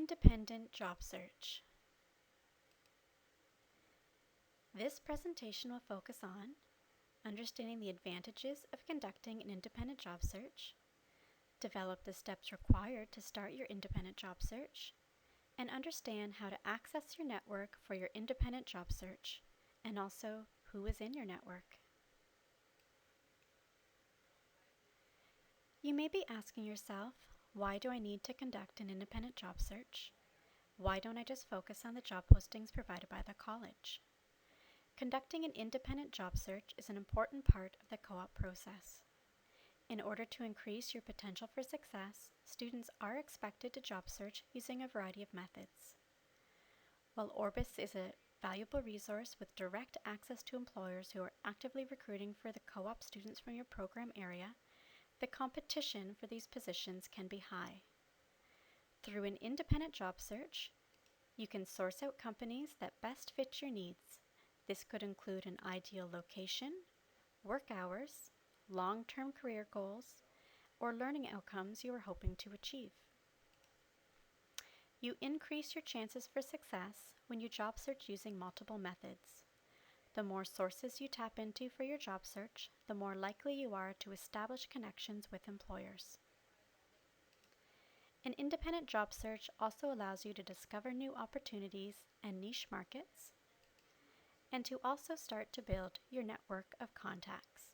Independent job search. This presentation will focus on understanding the advantages of conducting an independent job search, develop the steps required to start your independent job search, and understand how to access your network for your independent job search, and also who is in your network. You may be asking yourself, why do I need to conduct an independent job search? Why don't I just focus on the job postings provided by the college? Conducting an independent job search is an important part of the co-op process. In order to increase your potential for success, students are expected to job search using a variety of methods. While Orbis is a valuable resource with direct access to employers who are actively recruiting for the co-op students from your program area, the competition for these positions can be high. Through an independent job search, you can source out companies that best fit your needs. This could include an ideal location, work hours, long-term career goals, or learning outcomes you are hoping to achieve. You increase your chances for success when you job search using multiple methods. The more sources you tap into for your job search, the more likely you are to establish connections with employers. An independent job search also allows you to discover new opportunities and niche markets, and to also start to build your network of contacts.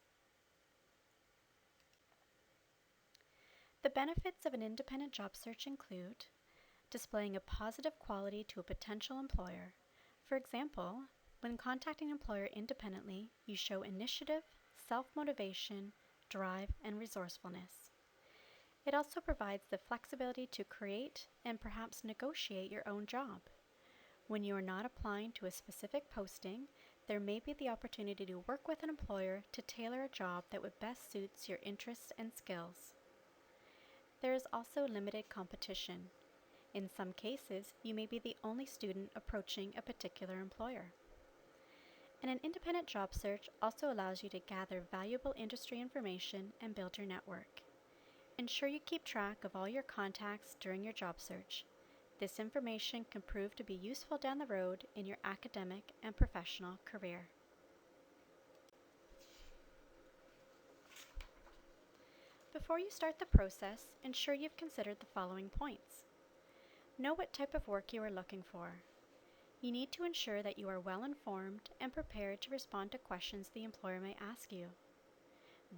The benefits of an independent job search include displaying a positive quality to a potential employer. For example, when contacting an employer independently, you show initiative, self-motivation, drive, and resourcefulness. It also provides the flexibility to create and perhaps negotiate your own job. When you are not applying to a specific posting, there may be the opportunity to work with an employer to tailor a job that would best suits your interests and skills. There is also limited competition. In some cases, you may be the only student approaching a particular employer. And an independent job search also allows you to gather valuable industry information and build your network. Ensure you keep track of all your contacts during your job search. This information can prove to be useful down the road in your academic and professional career. Before you start the process, ensure you've considered the following points. Know what type of work you are looking for. You need to ensure that you are well informed and prepared to respond to questions the employer may ask you.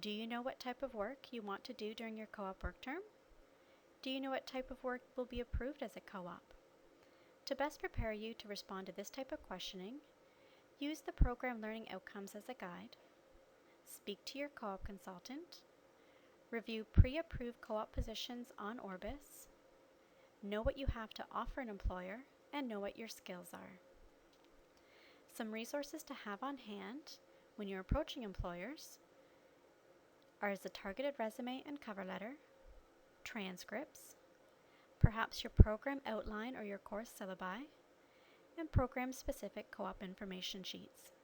Do you know what type of work you want to do during your co-op work term? Do you know what type of work will be approved as a co-op? To best prepare you to respond to this type of questioning, use the program learning outcomes as a guide, speak to your co-op consultant, review pre-approved co-op positions on Orbis, know what you have to offer an employer, and know what your skills are. Some resources to have on hand when you're approaching employers are a targeted resume and cover letter, transcripts, perhaps your program outline or your course syllabi, and program-specific co-op information sheets.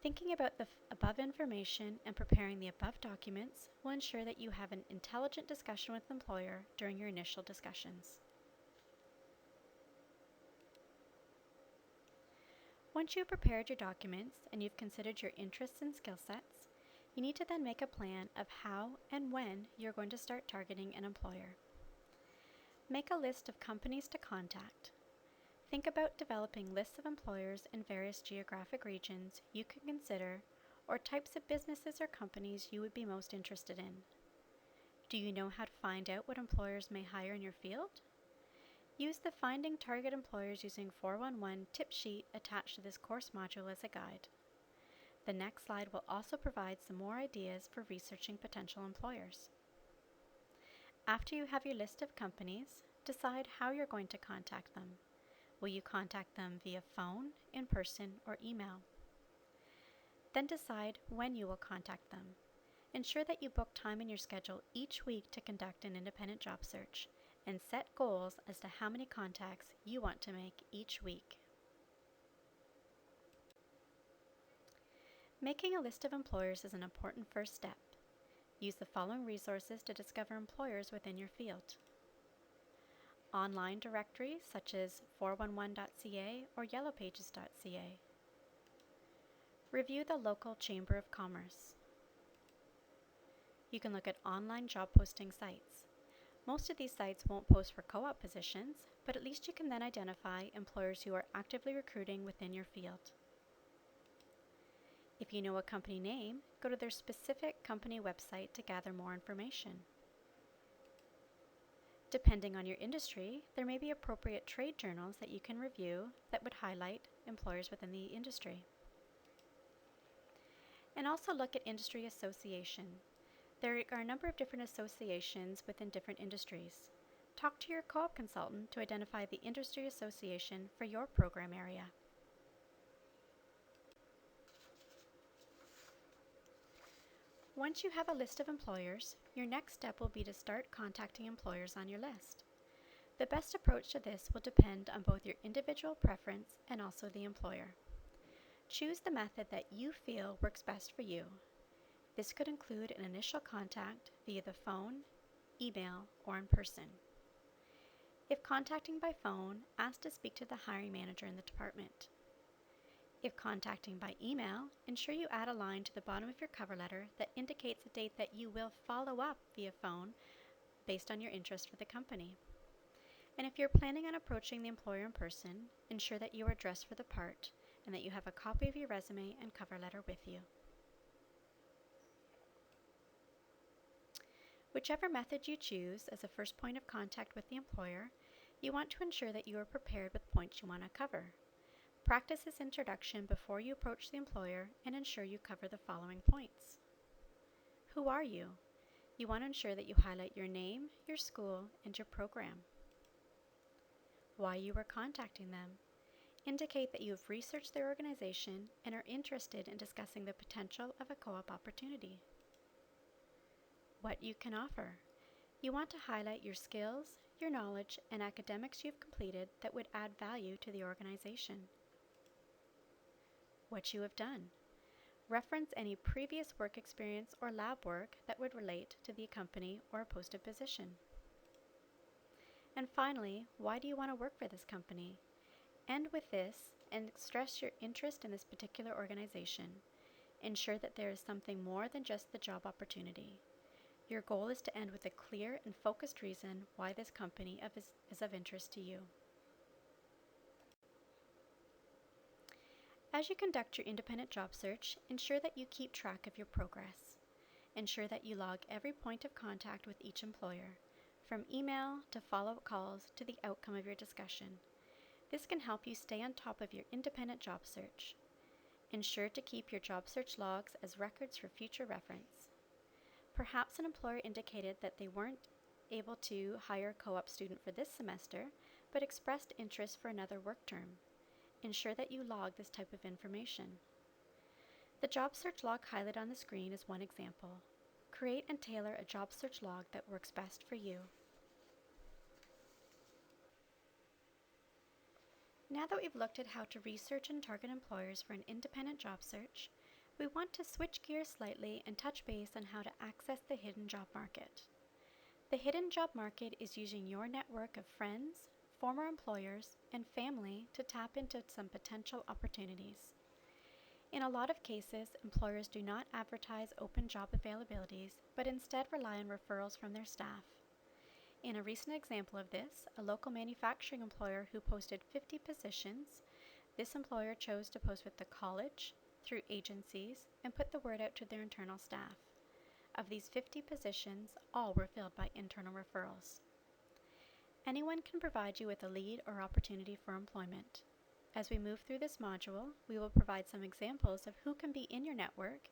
Thinking about the above information and preparing the above documents will ensure that you have an intelligent discussion with the employer during your initial discussions. Once you have prepared your documents and you've considered your interests and skill sets, you need to then make a plan of how and when you're going to start targeting an employer. Make a list of companies to contact. Think about developing lists of employers in various geographic regions you can consider, or types of businesses or companies you would be most interested in. Do you know how to find out what employers may hire in your field? Use the Finding Target Employers Using 411 tip sheet attached to this course module as a guide. The next slide will also provide some more ideas for researching potential employers. After you have your list of companies, decide how you're going to contact them. Will you contact them via phone, in person, or email? Then decide when you will contact them. Ensure that you book time in your schedule each week to conduct an independent job search, and set goals as to how many contacts you want to make each week. Making a list of employers is an important first step. Use the following resources to discover employers within your field. online directories such as 411.ca or yellowpages.ca. Review the local Chamber of Commerce. You can look at online job posting sites. Most of these sites won't post for co-op positions, but at least you can then identify employers who are actively recruiting within your field. If you know a company name, go to their specific company website to gather more information. Depending on your industry, there may be appropriate trade journals that you can review that would highlight employers within the industry. And also look at industry association. There are a number of different associations within different industries. Talk to your co-op consultant to identify the industry association for your program area. Once you have a list of employers, your next step will be to start contacting employers on your list. The best approach to this will depend on both your individual preference and also the employer. Choose the method that you feel works best for you. This could include an initial contact via the phone, email, or in person. If contacting by phone, ask to speak to the hiring manager in the department. If contacting by email, ensure you add a line to the bottom of your cover letter that indicates a date that you will follow up via phone based on your interest for the company. And if you're planning on approaching the employer in person, ensure that you are dressed for the part and that you have a copy of your resume and cover letter with you. Whichever method you choose as a first point of contact with the employer, you want to ensure that you are prepared with points you want to cover. Practice this introduction before you approach the employer and ensure you cover the following points. Who are you? You want to ensure that you highlight your name, your school, and your program. Why you are contacting them. Indicate that you have researched their organization and are interested in discussing the potential of a co-op opportunity. What you can offer. You want to highlight your skills, your knowledge, and academics you've completed that would add value to the organization. What you have done. Reference any previous work experience or lab work that would relate to the company or a posted position. And finally, why do you want to work for this company? End with this and stress your interest in this particular organization. Ensure that there is something more than just the job opportunity. Your goal is to end with a clear and focused reason why this company is of interest to you. As you conduct your independent job search, ensure that you keep track of your progress. Ensure that you log every point of contact with each employer, from email to follow-up calls to the outcome of your discussion. This can help you stay on top of your independent job search. Ensure to keep your job search logs as records for future reference. Perhaps an employer indicated that they weren't able to hire a co-op student for this semester, but expressed interest for another work term. Ensure that you log this type of information. The job search log highlighted on the screen is one example. Create and tailor a job search log that works best for you. Now that we've looked at how to research and target employers for an independent job search, we want to switch gears slightly and touch base on how to access the hidden job market. The hidden job market is using your network of friends, former employers, and family to tap into some potential opportunities. In a lot of cases, employers do not advertise open job availabilities, but instead rely on referrals from their staff. In a recent example of this, a local manufacturing employer who posted 50 positions, this employer chose to post with the college, through agencies, and put the word out to their internal staff. Of these 50 positions, all were filled by internal referrals. Anyone can provide you with a lead or opportunity for employment. As we move through this module, we will provide some examples of who can be in your network,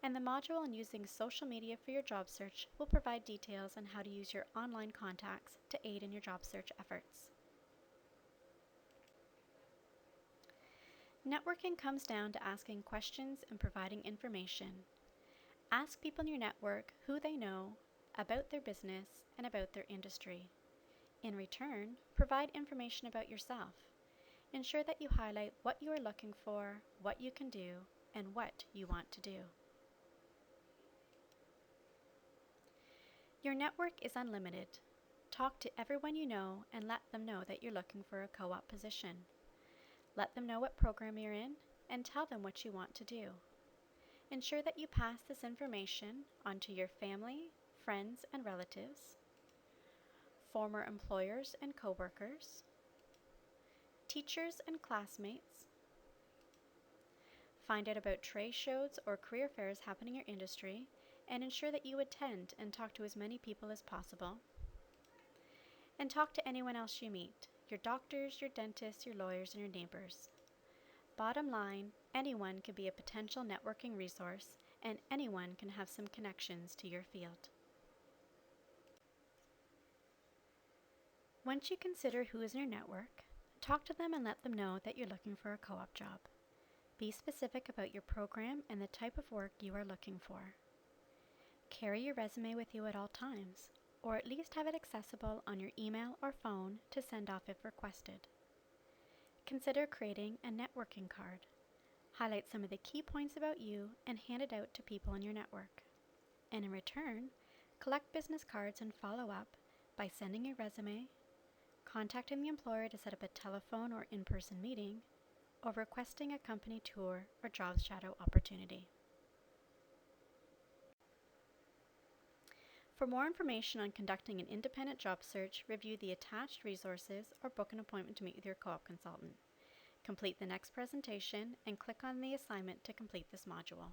and the module on using social media for your job search will provide details on how to use your online contacts to aid in your job search efforts. Networking comes down to asking questions and providing information. Ask people in your network who they know, about their business, and about their industry. In return, provide information about yourself. Ensure that you highlight what you are looking for, what you can do, and what you want to do. Your network is unlimited. Talk to everyone you know and let them know that you're looking for a co-op position. Let them know what program you're in and tell them what you want to do. Ensure that you pass this information on to your family, friends, and relatives, former employers and coworkers, teachers and classmates. Find out about trade shows or career fairs happening in your industry and ensure that you attend and talk to as many people as possible. And talk to anyone else you meet, your doctors, your dentists, your lawyers, and your neighbors. Bottom line, anyone can be a potential networking resource and anyone can have some connections to your field. Once you consider who is in your network, talk to them and let them know that you're looking for a co-op job. Be specific about your program and the type of work you are looking for. Carry your resume with you at all times, or at least have it accessible on your email or phone to send off if requested. Consider creating a networking card. Highlight some of the key points about you and hand it out to people in your network. And in return, collect business cards and follow up by sending your resume, contacting the employer to set up a telephone or in-person meeting, or requesting a company tour or job shadow opportunity. For more information on conducting an independent job search, review the attached resources or book an appointment to meet with your co-op consultant. Complete the next presentation and click on the assignment to complete this module.